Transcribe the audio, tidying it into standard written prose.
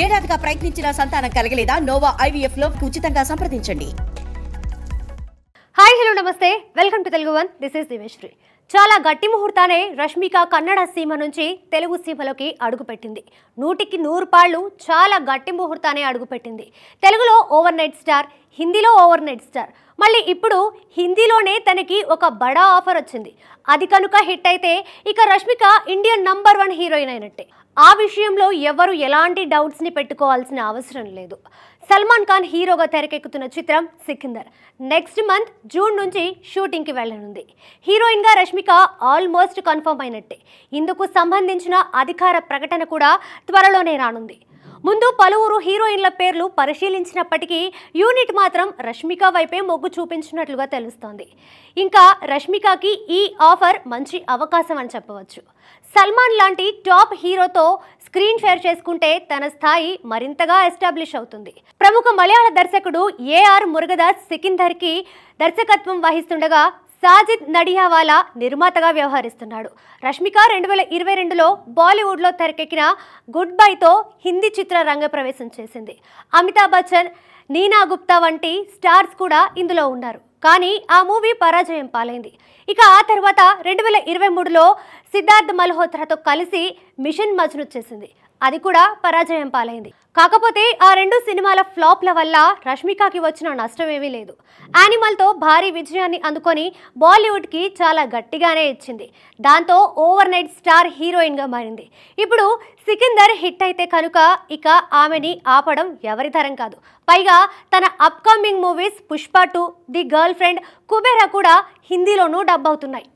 ఏడాదిగా ప్రయత్నించిన సంతానం కలగలేదా? Noah IVF లో ఉచితంగా సంప్రదించండి. హాయ్ హలో నమస్తే, welcome to Telugu one. This is Diveshri. చాలా గట్టి ముహూర్తానే రష్మిక కన్నడ సీమ నుంచి తెలుగు సీమలోకి అడుగుపెట్టింది. 100కి 100 పాళ్ళు చాలా గట్టి ముహూర్తానే అడుగుపెట్టింది. తెలుగులో ఓవర్ నైట్ స్టార్, హిందీలో ఓవర్ నైట్ స్టార్, మళ్ళీ ఇప్పుడు హిందీలోనే తనకి ఒక బడా ఆఫర్ వచ్చింది. అది కనుక హిట్ అయితే ఇక రష్మిక ఇండియన్ నంబర్ 1 హీరోయిన్ అయినట్టే. ఆ విషయంలో ఎవరు ఎలాంటి డౌట్స్ని పెట్టుకోవాల్సిన అవసరం లేదు. సల్మాన్ ఖాన్ హీరోగా తెరకెక్కుతున్న చిత్రం సికిందర్ నెక్స్ట్ మంత్ జూన్ నుంచి షూటింగ్కి వెళ్ళనుంది. హీరోయిన్గా రష్మిక ఆల్మోస్ట్ కన్ఫర్మ్ అయినట్టే. ఇందుకు సంబంధించిన అధికార ప్రకటన కూడా త్వరలోనే రానుంది. ముందు పలువురు హీరోయిన్ల పేర్లు పరిశీలించినప్పటికీ యూనిట్ మాత్రం రష్మిక వైపే మొగ్గు చూపించినట్లుగా తెలుస్తోంది. ఇంకా రష్మికకి ఈ ఆఫర్ మంచి అవకాశం అని చెప్పవచ్చు. సల్మాన్ లాంటి టాప్ హీరోతో స్క్రీన్ షేర్ చేసుకుంటే తన స్థాయి మరింతగా ఎస్టాబ్లిష్ అవుతుంది. ప్రముఖ మలయాళ దర్శకుడు AR మురుగదాస్ సికిందర్కి దర్శకత్వం వహిస్తుండగా సాజిద్ నడియావాలా నిర్మాతగా వ్యవహరిస్తున్నాడు. రష్మిక 2022లో బాలీవుడ్లో తెరకెక్కిన గుడ్ బైతో హిందీ చిత్ర రంగప్రవేశం చేసింది. అమితాబ్ బచ్చన్, నీనా గుప్తా వంటి స్టార్స్ కూడా ఇందులో ఉన్నారు. కానీ ఆ మూవీ పరాజయం పాలైంది. ఇక ఆ తర్వాత 2023లో సిద్ధార్థ్ మల్హోత్రాతో కలిసి మిషన్ మజ్ను చేసింది. అది కూడా పరాజయం పాలైంది. కాకపోతే ఆ 2 సినిమాల ఫ్లాప్ల వల్ల రష్మికకి వచ్చిన నష్టమేమీ లేదు. యానిమల్తో భారీ విజయాన్ని అందుకొని బాలీవుడ్కి చాలా గట్టిగానే ఇచ్చింది. దాంతో ఓవర్ నైట్ స్టార్ హీరోయిన్గా మారింది. ఇప్పుడు సికిందర్ హిట్ అయితే కనుక ఇక ఆమెని ఆపడం ఎవరి తరం కాదు. పైగా తన upcoming movies Pushpa 2, the girl friend, Kubera కూడా హిందీలోనూ డబ్ అవుతున్నాయి.